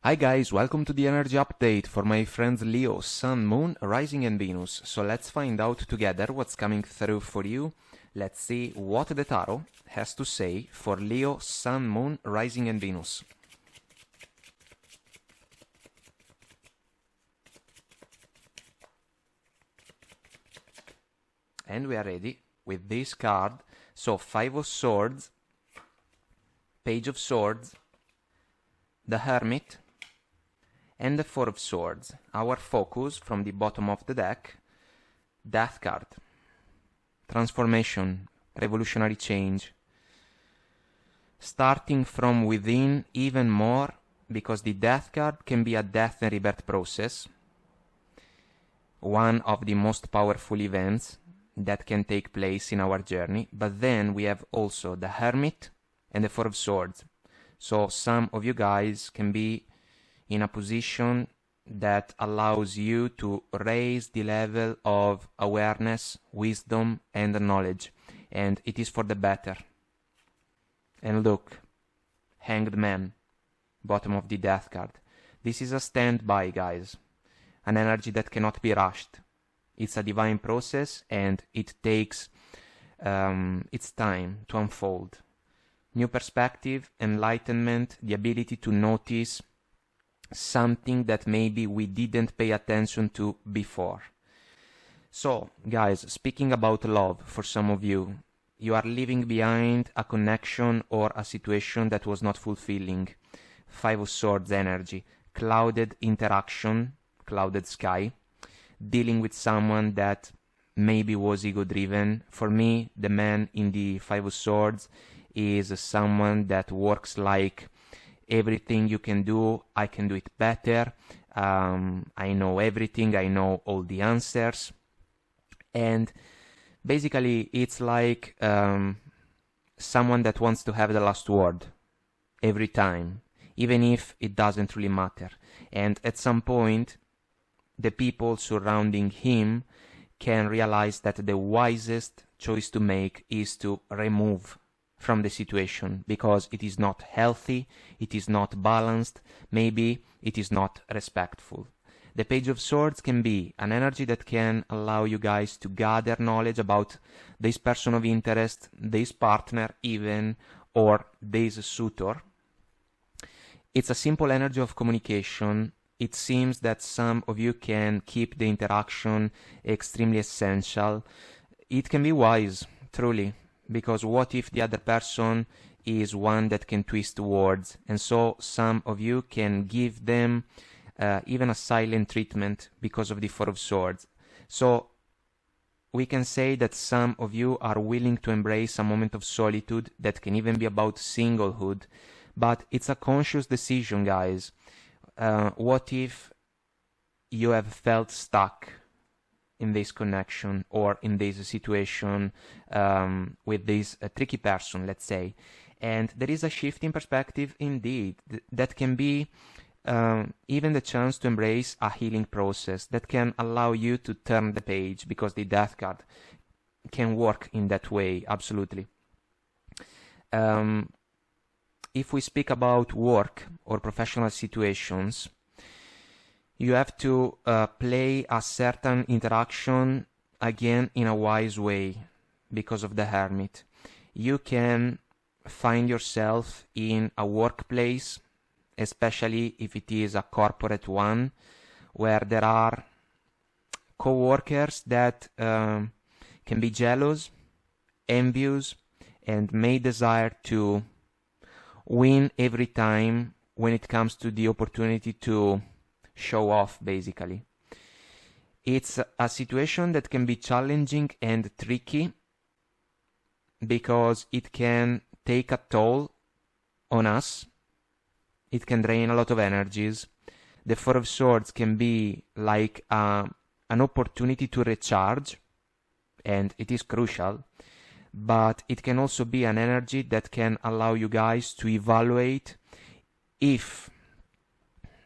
Hi guys, welcome to the energy update for my friends Leo, Sun, Moon, Rising and Venus. So let's find out together what's coming through for you. Let's see what the tarot has to say for Leo, Sun, Moon, Rising and Venus. And we are ready with this card. So Five of Swords, Page of Swords, the Hermit, and the Four of Swords. Our focus from the bottom of the deck, Death card. Transformation, revolutionary change. Starting from within even more, because the Death card can be a death and rebirth process. One of the most powerful events that can take place in our journey. But then we have also the Hermit and the Four of Swords. So some of you guys can be in a position that allows you to raise the level of awareness, wisdom, and knowledge. And it is for the better. And look, Hanged Man, bottom of the Death card. This is a standby, guys. An energy that cannot be rushed. It's a divine process and it takes its time to unfold. New perspective, enlightenment, the ability to notice something that maybe we didn't pay attention to before. So, guys, speaking about love, for some of you, you are leaving behind a connection or a situation that was not fulfilling. Five of Swords energy, clouded interaction, clouded sky, dealing with someone that maybe was ego-driven. For me, the man in the Five of Swords is someone that works like everything you can do, I can do it better. I know everything, I know all the answers. And basically, it's like someone that wants to have the last word every time, even if it doesn't really matter. And at some point, the people surrounding him can realize that the wisest choice to make is to remove from the situation, because it is not healthy, it is not balanced, maybe it is not respectful. The Page of Swords can be an energy that can allow you guys to gather knowledge about this person of interest, this partner even, or this suitor. It's a simple energy of communication. It seems that some of you can keep the interaction extremely essential. It can be wise, truly. Because what if the other person is one that can twist words? And so some of you can give them even a silent treatment because of the Four of Swords. So we can say that some of you are willing to embrace a moment of solitude that can even be about singlehood. But it's a conscious decision, guys. What if you have felt stuck in this connection or in this situation with this tricky person, let's say, and there is a shift in perspective indeed that can be even the chance to embrace a healing process that can allow you to turn the page, because the Death card can work in that way, absolutely. If we speak about work or professional situations, you have to play a certain interaction, again, in a wise way because of the Hermit. You can find yourself in a workplace, especially if it is a corporate one, where there are co-workers that can be jealous, envious, and may desire to win every time when it comes to the opportunity to show off, basically. It's a situation that can be challenging and tricky because it can take a toll on us. It can drain a lot of energies. The Four of Swords can be like an opportunity to recharge, and it is crucial, but it can also be an energy that can allow you guys to evaluate if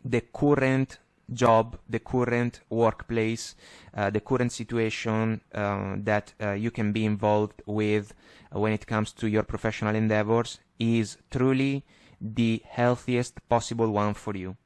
the current job, the current workplace, the current situation that you can be involved with when it comes to your professional endeavors is truly the healthiest possible one for you.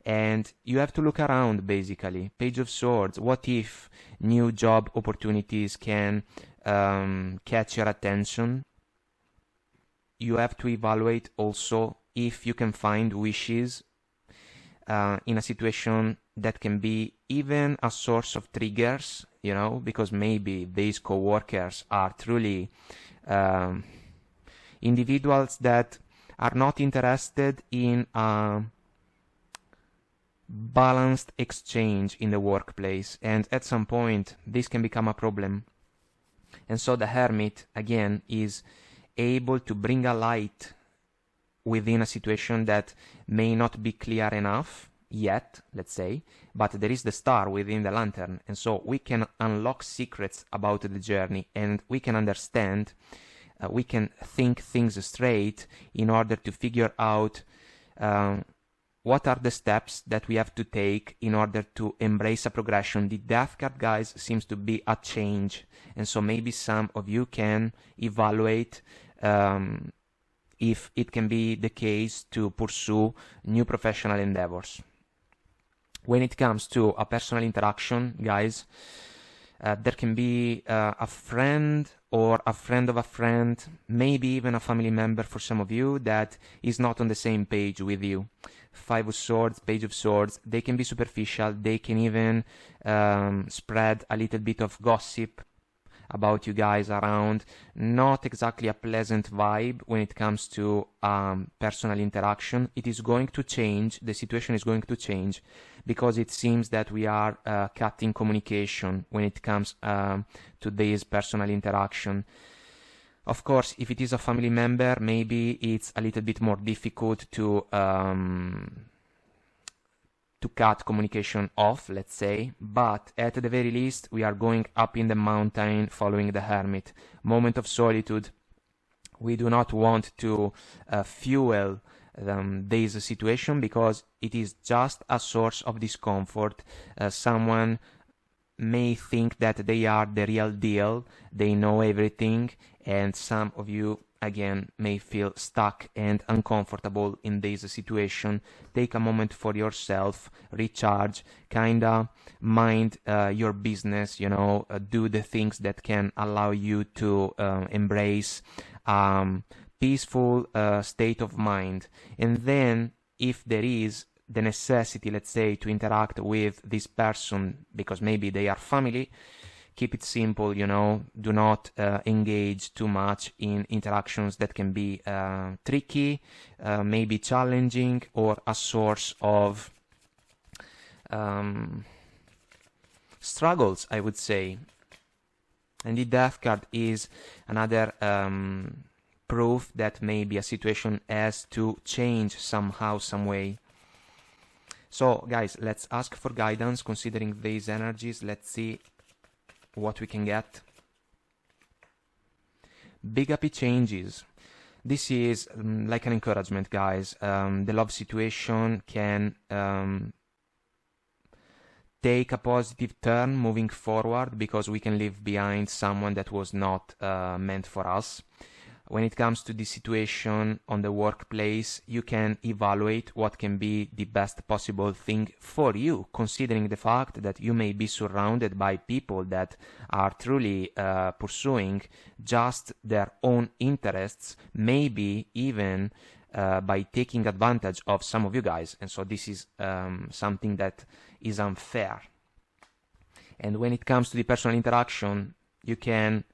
and you have to look around basically. Page of Swords, what if new job opportunities can catch your attention? You have to evaluate also if you can find wishes in a situation that can be even a source of triggers, you know, because maybe these co-workers are truly individuals that are not interested in a balanced exchange in the workplace, and at some point this can become a problem. And so the Hermit again is able to bring a light within a situation that may not be clear enough yet, let's say, but there is the star within the lantern, and so we can unlock secrets about the journey, and we can understand, we can think things straight in order to figure out what are the steps that we have to take in order to embrace a progression. The Death card, guys, seems to be a change, and so maybe some of you can evaluate if it can be the case to pursue new professional endeavors. When it comes to a personal interaction, guys, there can be a friend or a friend of a friend, maybe even a family member for some of you that is not on the same page with you. Five of Swords, Page of Swords, they can be superficial, they can even spread a little bit of gossip about you guys around. Not exactly a pleasant vibe when it comes to personal interaction. It is going to change, the situation is going to change, because it seems that we are cutting communication when it comes to this personal interaction. Of course, if it is a family member, maybe it's a little bit more difficult to cut communication off, let's say, but at the very least we are going up in the mountain following the Hermit. Moment of solitude. We do not want to fuel this situation, because it is just a source of discomfort. Someone may think that they are the real deal, they know everything, and some of you again may feel stuck and uncomfortable in this situation. Take a moment for yourself, recharge, kinda mind your business, you know, do the things that can allow you to embrace peaceful state of mind. And then if there is the necessity, let's say, to interact with this person because maybe they are family, keep it simple, you know, do not engage too much in interactions that can be tricky, maybe challenging, or a source of struggles, I would say. And the Death card is another proof that maybe a situation has to change somehow, some way. So guys, let's ask for guidance considering these energies. Let's see what we can get. Big happy changes. This is like an encouragement, guys. The love situation can take a positive turn moving forward, because we can leave behind someone that was not meant for us. When it comes to the situation on the workplace, you can evaluate what can be the best possible thing for you, considering the fact that you may be surrounded by people that are truly pursuing just their own interests, maybe even by taking advantage of some of you guys. And so this is something that is unfair. And when it comes to the personal interaction, you can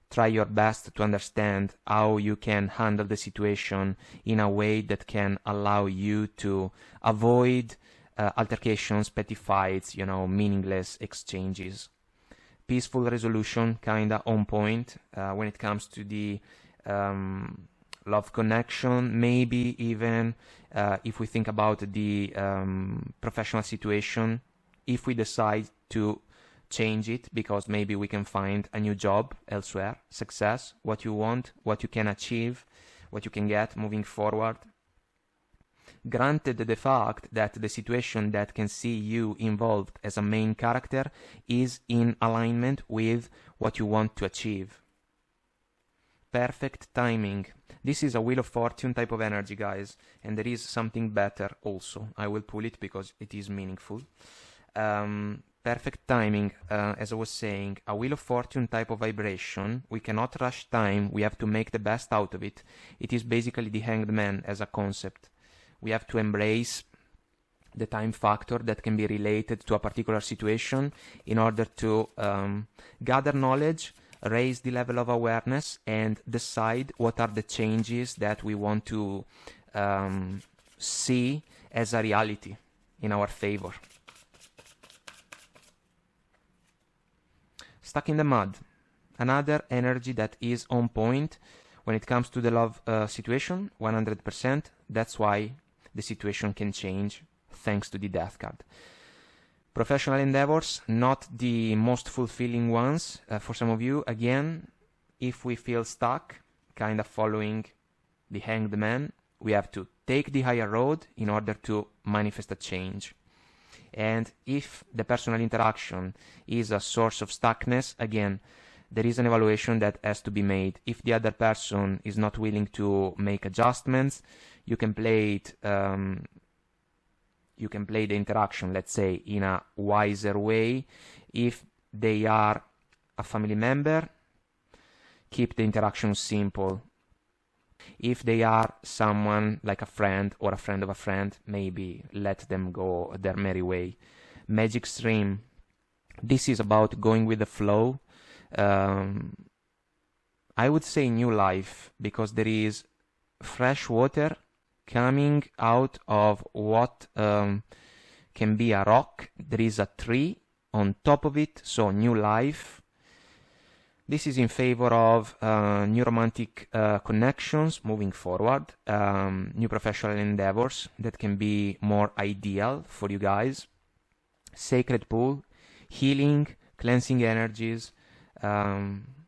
try your best to understand how you can handle the situation in a way that can allow you to avoid altercations, petty fights, you know, meaningless exchanges. Peaceful resolution, kinda on point when it comes to the love connection. Maybe even if we think about the professional situation, if we decide to change it because maybe we can find a new job elsewhere, success, what you want, what you can achieve, what you can get moving forward. Granted the fact that the situation that can see you involved as a main character is in alignment with what you want to achieve. perfect timing. This is a Wheel of Fortune type of energy, guys, and there is something better also. I will pull it because it is meaningful. Perfect timing, as I was saying, a Wheel of Fortune type of vibration. We cannot rush time, we have to make the best out of it. It is basically the Hanged Man as a concept. We have to embrace the time factor that can be related to a particular situation in order to gather knowledge, raise the level of awareness, and decide what are the changes that we want to see as a reality in our favor. Stuck in the mud. Another energy that is on point when it comes to the love situation, 100%. That's why the situation can change thanks to the Death card. Professional endeavors, not the most fulfilling ones for some of you. Again, if we feel stuck, kind of following the Hanged Man, we have to take the higher road in order to manifest a change. And if the personal interaction is a source of stuckness, again, there is an evaluation that has to be made. If the other person is not willing to make adjustments, you can play it. You can play the interaction, let's say, in a wiser way. If they are a family member, keep the interaction simple. If they are someone like a friend or a friend of a friend, maybe let them go their merry way. Magic stream. This is about going with the flow. I would say new life, because there is fresh water coming out of what can be a rock. There is a tree on top of it, so new life. This is in favor of new romantic connections moving forward, new professional endeavors that can be more ideal for you guys. Sacred pool, healing, cleansing energies,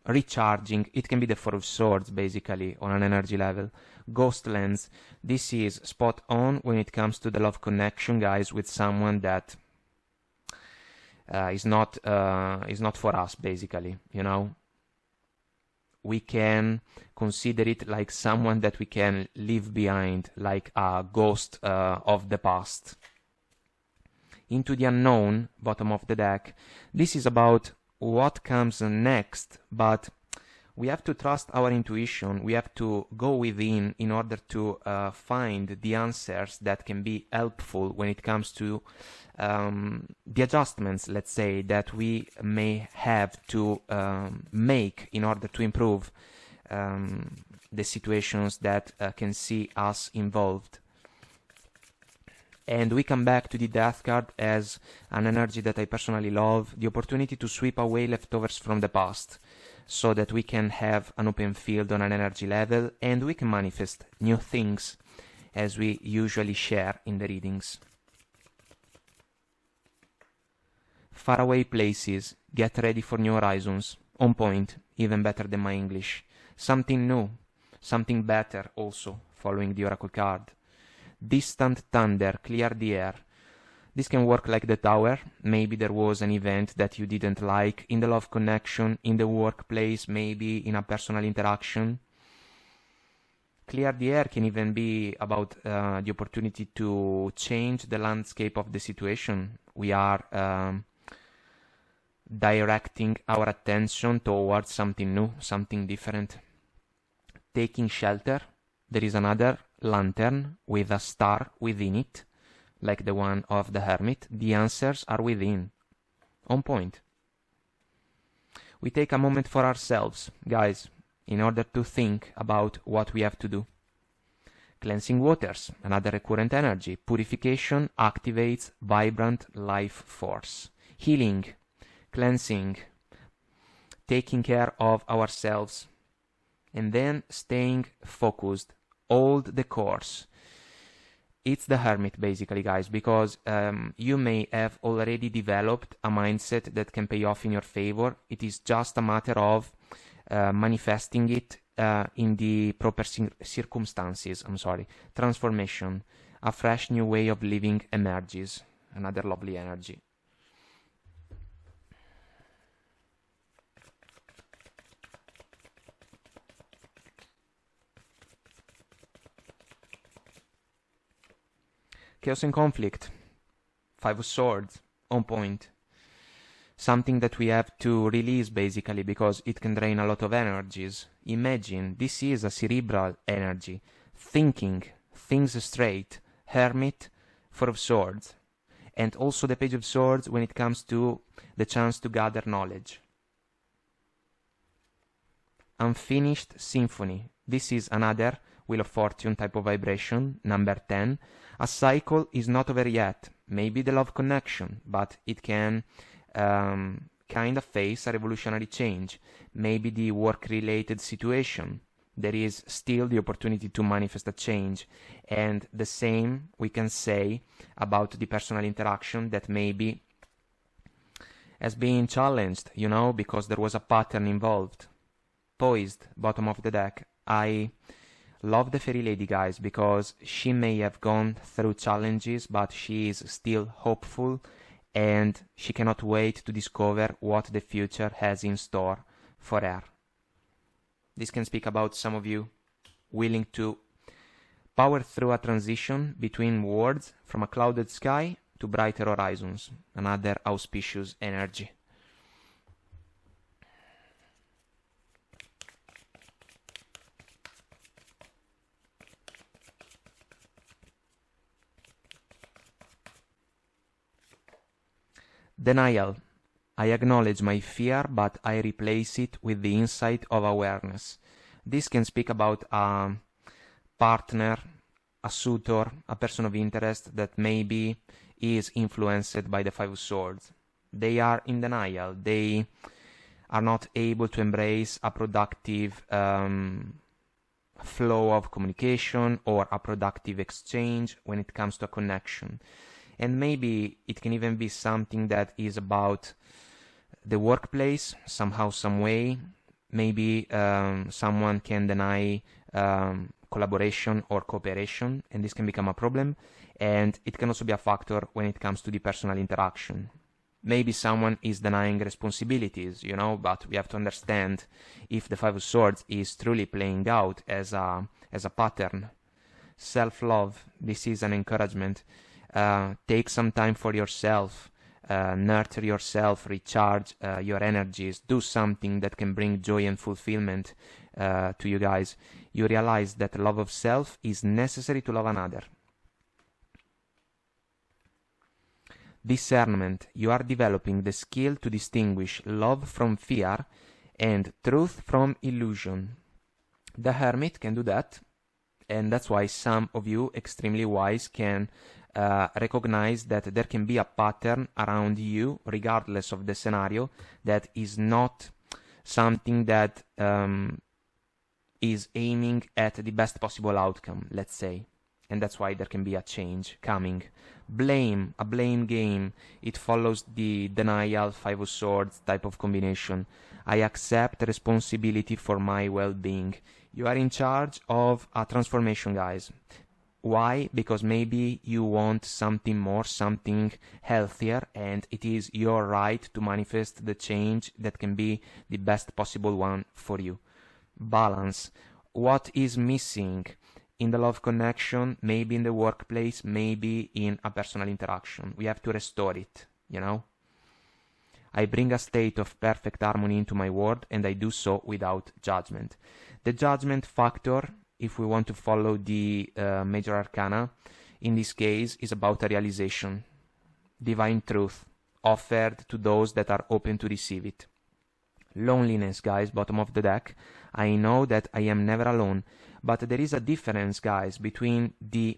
recharging. It can be the Four of Swords, basically, on an energy level. Ghost lens. This is spot on when it comes to the love connection, guys, with someone that is not for us, basically, you know. We can consider it like someone that we can leave behind, like a ghost of the past. Into the unknown, bottom of the deck. This is about what comes next, but we have to trust our intuition. We have to go within in order to find the answers that can be helpful when it comes to the adjustments, let's say, that we may have to make in order to improve the situations that can see us involved. And we come back to the Death card as an energy that I personally love, the opportunity to sweep away leftovers from the past, so that we can have an open field on an energy level, and we can manifest new things as we usually share in the readings. Faraway places, get ready for new horizons, on point, even better than my English. Something new, something better also, following the Oracle card. Distant thunder, clear the air. This can work like the Tower. Maybe there was an event that you didn't like in the love connection, in the workplace, maybe in a personal interaction. Clear the air can even be about the opportunity to change the landscape of the situation. We are directing our attention towards something new, something different. Taking shelter. There is another lantern with a star within it, like the one of the Hermit. The answers are within. On point. We take a moment for ourselves, guys, in order to think about what we have to do. Cleansing waters, another recurrent energy. Purification activates vibrant life force. Healing, cleansing, taking care of ourselves, and then staying focused. Hold the course. It's the Hermit, basically, guys, because you may have already developed a mindset that can pay off in your favor. It is just a matter of manifesting it in the proper circumstances. Transformation. A fresh new way of living emerges. Another lovely energy. Chaos and conflict. Five of Swords. On point. Something that we have to release basically because it can drain a lot of energies. Imagine, this is a cerebral energy. Thinking, things straight. Hermit, Four of Swords. And also the Page of Swords when it comes to the chance to gather knowledge. Unfinished Symphony. This is another Wheel of Fortune type of vibration, number 10. A cycle is not over yet. Maybe the love connection, but it can kind of face a revolutionary change. Maybe the work-related situation. There is still the opportunity to manifest a change. And the same we can say about the personal interaction that maybe has been challenged, you know, because there was a pattern involved. Poised, bottom of the deck. I love the fairy lady, guys, because she may have gone through challenges, but she is still hopeful and she cannot wait to discover what the future has in store for her. This can speak about some of you willing to power through a transition between worlds from a clouded sky to brighter horizons, another auspicious energy. Denial. I acknowledge my fear, but I replace it with the insight of awareness. This can speak about a partner, a suitor, a person of interest that maybe is influenced by the Five of Swords. They are in denial. They are not able to embrace a productive flow of communication or a productive exchange when it comes to a connection. And maybe it can even be something that is about the workplace, somehow, some way. Maybe someone can deny collaboration or cooperation, and this can become a problem. And it can also be a factor when it comes to the personal interaction. Maybe someone is denying responsibilities, you know, but we have to understand if the Five of Swords is truly playing out as a pattern. Self-love, this is an encouragement. Take some time for yourself, nurture yourself, recharge your energies, do something that can bring joy and fulfillment to you guys. You realize that love of self is necessary to love another. Discernment. You are developing the skill to distinguish love from fear and truth from illusion. The Hermit can do that, and that's why some of you extremely wise can recognize that there can be a pattern around you, regardless of the scenario, that is not something that is aiming at the best possible outcome, let's say. And that's why there can be a change coming. Blame, a blame game. It follows the denial, Five of Swords type of combination. I accept responsibility for my well-being. You are in charge of a transformation, guys. Why? Because maybe you want something more, something healthier, and it is your right to manifest the change that can be the best possible one for you. Balance. What is missing in the love connection, maybe in the workplace, maybe in a personal interaction? We have to restore it, you know? I bring a state of perfect harmony into my world, and I do so without judgment. The judgment factor, if we want to follow the major arcana, in this case is about a realization, divine truth, offered to those that are open to receive it. Loneliness, guys, bottom of the deck. I know that I am never alone, but there is a difference, guys, between the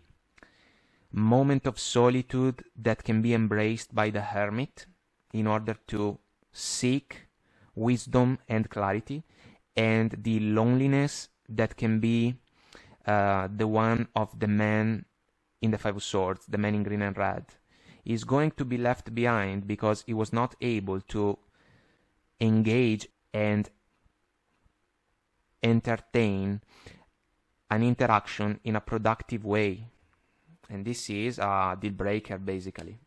moment of solitude that can be embraced by the hermit in order to seek wisdom and clarity, and the loneliness that can be the one of the man in the Five of Swords, the man in green and red. Is going to be left behind because he was not able to engage and entertain an interaction in a productive way. And this is a deal breaker, basically.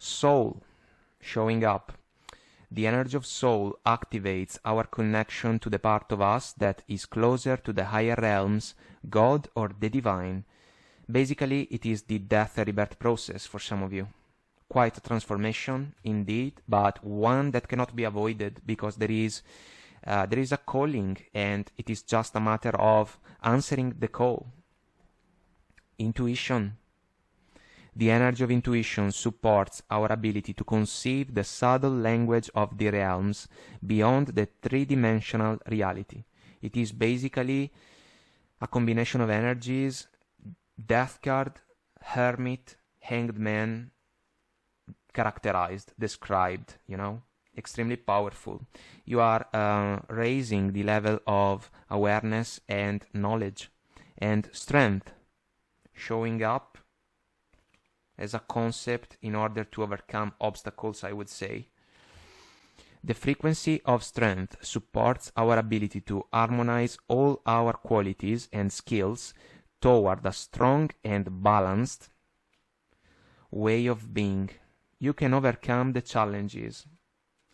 Soul showing up. The energy of soul activates our connection to the part of us that is closer to the higher realms, God or the divine. Basically, it is the death and rebirth process for some of you. Quite a transformation, indeed, but one that cannot be avoided because there is a calling, and it is just a matter of answering the call. Intuition. The energy of intuition supports our ability to conceive the subtle language of the realms beyond the three-dimensional reality. It is basically a combination of energies: Death card, Hermit, Hanged Man, characterized, described, extremely powerful. You are raising the level of awareness and knowledge. And Strength, showing up as a concept in order to overcome obstacles, I would say. The frequency of strength supports our ability to harmonize all our qualities and skills toward a strong and balanced way of being. You can overcome the challenges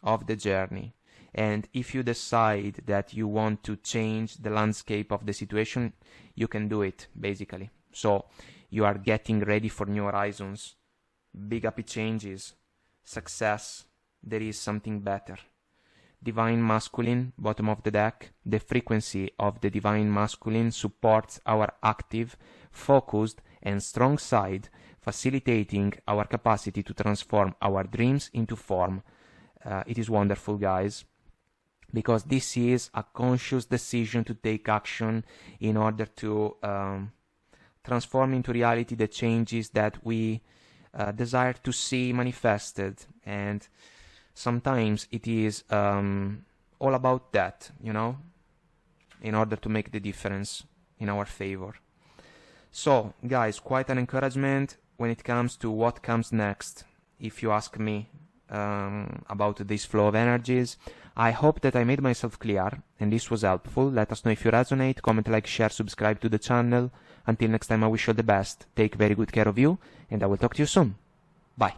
of the journey, and if you decide that you want to change the landscape of the situation, you can do it, basically. So you are getting ready for new horizons, big happy changes, success. There is something better. Divine Masculine, bottom of the deck. The frequency of the Divine Masculine supports our active, focused, and strong side, facilitating our capacity to transform our dreams into form. It is wonderful, guys, because this is a conscious decision to take action in order to transform into reality the changes that we desire to see manifested. And sometimes it is all about that, in order to make the difference in our favor. So, guys, quite an encouragement when it comes to what comes next, if you ask me about this flow of energies. I hope that I made myself clear and this was helpful. Let us know if you resonate. Comment, like, share, subscribe to the channel. Until next time, I wish you all the best. Take very good care of you, and I will talk to you soon. Bye.